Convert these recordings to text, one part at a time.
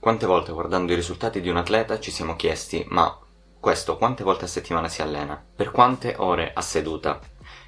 Quante volte guardando i risultati di un atleta ci siamo chiesti: ma questo quante volte a settimana si allena? Per quante ore a seduta?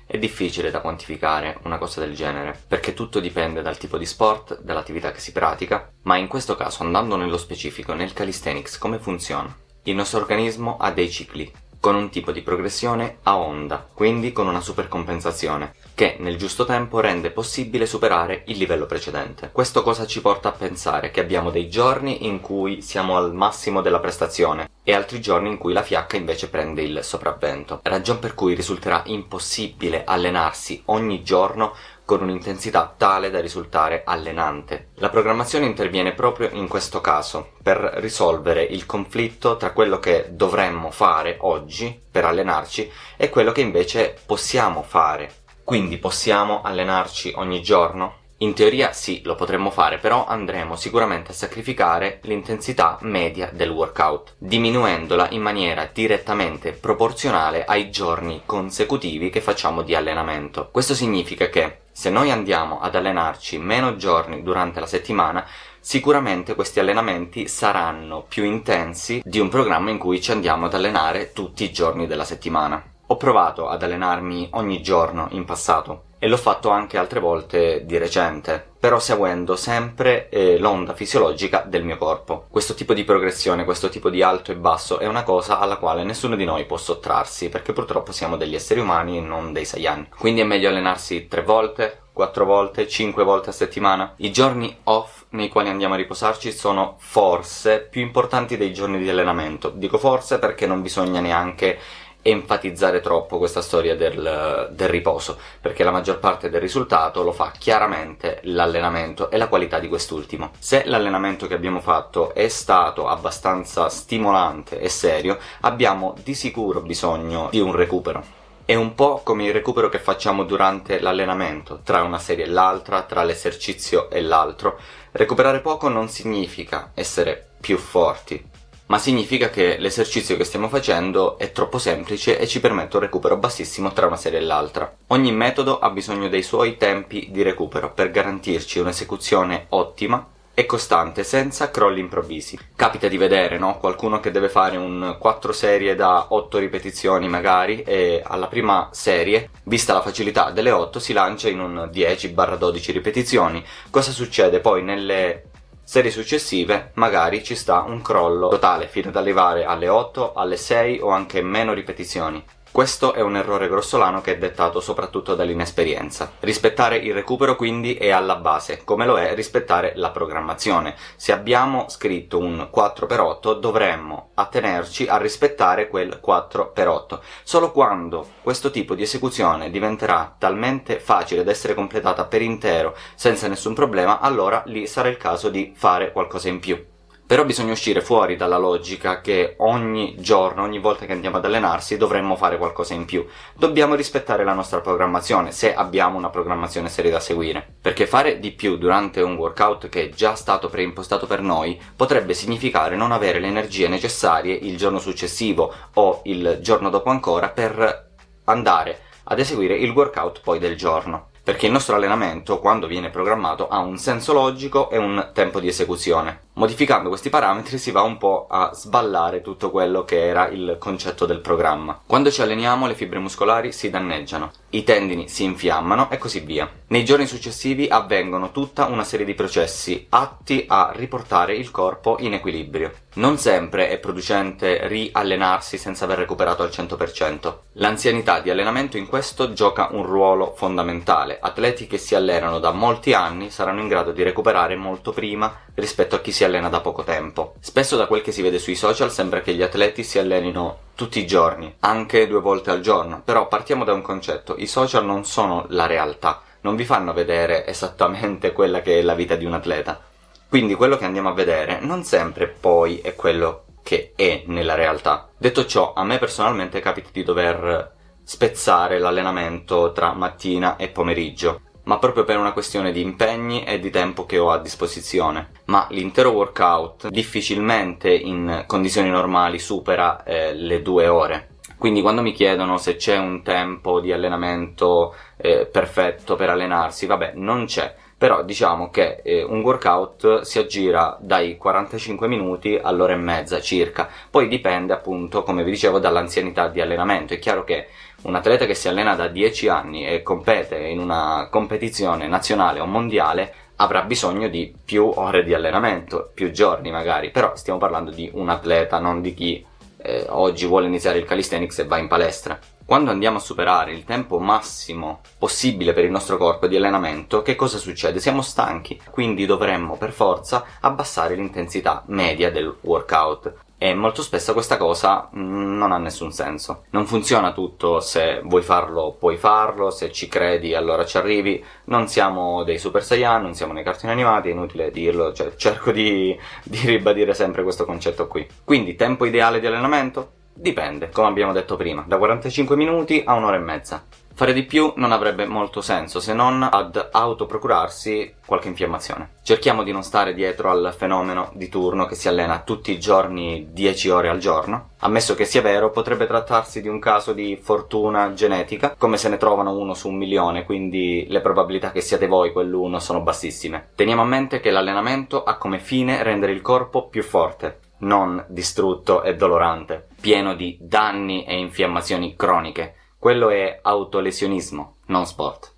È difficile da quantificare una cosa del genere, perché tutto dipende dal tipo di sport, dall'attività che si pratica, ma in questo caso, andando nello specifico, nel calisthenics come funziona? Il nostro organismo ha dei cicli, con un tipo di progressione a onda, quindi con una supercompensazione, che nel giusto tempo rende possibile superare il livello precedente. Questo cosa ci porta a pensare? Che abbiamo dei giorni in cui siamo al massimo della prestazione e altri giorni in cui la fiacca invece prende il sopravvento, ragion per cui risulterà impossibile allenarsi ogni giorno con un'intensità tale da risultare allenante. La programmazione interviene proprio in questo caso, per risolvere il conflitto tra quello che dovremmo fare oggi per allenarci e quello che invece possiamo fare. Quindi possiamo allenarci ogni giorno? In teoria sì, lo potremmo fare, però andremo sicuramente a sacrificare l'intensità media del workout, diminuendola in maniera direttamente proporzionale ai giorni consecutivi che facciamo di allenamento. Questo significa che se noi andiamo ad allenarci meno giorni durante la settimana, sicuramente questi allenamenti saranno più intensi di un programma in cui ci andiamo ad allenare tutti i giorni della settimana. Ho provato ad allenarmi ogni giorno in passato e l'ho fatto anche altre volte di recente, però seguendo sempre l'onda fisiologica del mio corpo. Questo tipo di progressione, questo tipo di alto e basso è una cosa alla quale nessuno di noi può sottrarsi, perché purtroppo siamo degli esseri umani e non dei Saiyan. Quindi è meglio allenarsi 3 volte, 4 volte, 5 volte a settimana. I giorni off nei quali andiamo a riposarci sono forse più importanti dei giorni di allenamento. Dico forse perché non bisogna neanche enfatizzare troppo questa storia del riposo, perché la maggior parte del risultato lo fa chiaramente l'allenamento e la qualità di quest'ultimo. Se l'allenamento che abbiamo fatto è stato abbastanza stimolante e serio, abbiamo di sicuro bisogno di un recupero. È un po' come il recupero che facciamo durante l'allenamento, tra una serie e l'altra, tra l'esercizio e l'altro. Recuperare poco non significa essere più forti, ma significa che l'esercizio che stiamo facendo è troppo semplice e ci permette un recupero bassissimo tra una serie e l'altra. Ogni metodo ha bisogno dei suoi tempi di recupero per garantirci un'esecuzione ottima e costante, senza crolli improvvisi. Capita di vedere, no? Qualcuno che deve fare un 4 serie da 8 ripetizioni magari e alla prima serie, vista la facilità delle 8, si lancia in un 10-12 ripetizioni. Cosa succede poi nelle serie successive? Magari ci sta un crollo totale fino ad arrivare alle 8, alle 6 o anche meno ripetizioni. Questo è un errore grossolano che è dettato soprattutto dall'inesperienza. Rispettare il recupero quindi è alla base, come lo è rispettare la programmazione. Se abbiamo scritto un 4x8 dovremmo attenerci a rispettare quel 4x8. Solo quando questo tipo di esecuzione diventerà talmente facile da essere completata per intero senza nessun problema, allora lì sarà il caso di fare qualcosa in più. Però bisogna uscire fuori dalla logica che ogni giorno, ogni volta che andiamo ad allenarsi, dovremmo fare qualcosa in più. Dobbiamo rispettare la nostra programmazione, se abbiamo una programmazione seria da seguire. Perché fare di più durante un workout che è già stato preimpostato per noi potrebbe significare non avere le energie necessarie il giorno successivo o il giorno dopo ancora per andare ad eseguire il workout poi del giorno. Perché il nostro allenamento, quando viene programmato, ha un senso logico e un tempo di esecuzione. Modificando questi parametri si va un po' a sballare tutto quello che era il concetto del programma. Quando ci alleniamo le fibre muscolari si danneggiano, i tendini si infiammano e così via. Nei giorni successivi avvengono tutta una serie di processi atti a riportare il corpo in equilibrio. Non sempre è producente riallenarsi senza aver recuperato al 100%. L'anzianità di allenamento in questo gioca un ruolo fondamentale. Atleti che si allenano da molti anni saranno in grado di recuperare molto prima rispetto a chi si allena da poco tempo. Spesso da quel che si vede sui social sembra che gli atleti si allenino tutti i giorni, anche 2 volte al giorno, però partiamo da un concetto: i social non sono la realtà, non vi fanno vedere esattamente quella che è la vita di un atleta. Quindi quello che andiamo a vedere non sempre poi è quello che è nella realtà. Detto ciò, a me personalmente capita di dover spezzare l'allenamento tra mattina e pomeriggio, ma proprio per una questione di impegni e di tempo che ho a disposizione. Ma l'intero workout difficilmente in condizioni normali supera le 2 ore. Quindi quando mi chiedono se c'è un tempo di allenamento perfetto per allenarsi, vabbè, non c'è. però diciamo che un workout si aggira dai 45 minuti all'ora e mezza circa, poi dipende appunto, come vi dicevo, dall'anzianità di allenamento. È chiaro che un atleta che si allena da 10 anni e compete in una competizione nazionale o mondiale avrà bisogno di più ore di allenamento, più giorni magari, però stiamo parlando di un atleta, non di chi oggi vuole iniziare il calisthenics e va in palestra. Quando andiamo a superare il tempo massimo possibile per il nostro corpo di allenamento, che cosa succede? Siamo stanchi, quindi dovremmo per forza abbassare l'intensità media del workout. E molto spesso questa cosa non ha nessun senso. Non funziona tutto: se vuoi farlo puoi farlo, se ci credi allora ci arrivi. Non siamo dei Super Saiyan, non siamo nei cartoni animati, è inutile dirlo, cioè cerco di ribadire sempre questo concetto qui. Quindi tempo ideale di allenamento? Dipende, come abbiamo detto prima, da 45 minuti a un'ora e mezza. Fare di più non avrebbe molto senso, se non ad autoprocurarsi qualche infiammazione. Cerchiamo di non stare dietro al fenomeno di turno che si allena tutti i giorni 10 ore al giorno. Ammesso che sia vero, potrebbe trattarsi di un caso di fortuna genetica, come se ne trovano uno su 1.000.000, quindi le probabilità che siate voi quell'uno sono bassissime. Teniamo a mente che l'allenamento ha come fine rendere il corpo più forte, non distrutto e dolorante, pieno di danni e infiammazioni croniche. Quello è autolesionismo, non sport.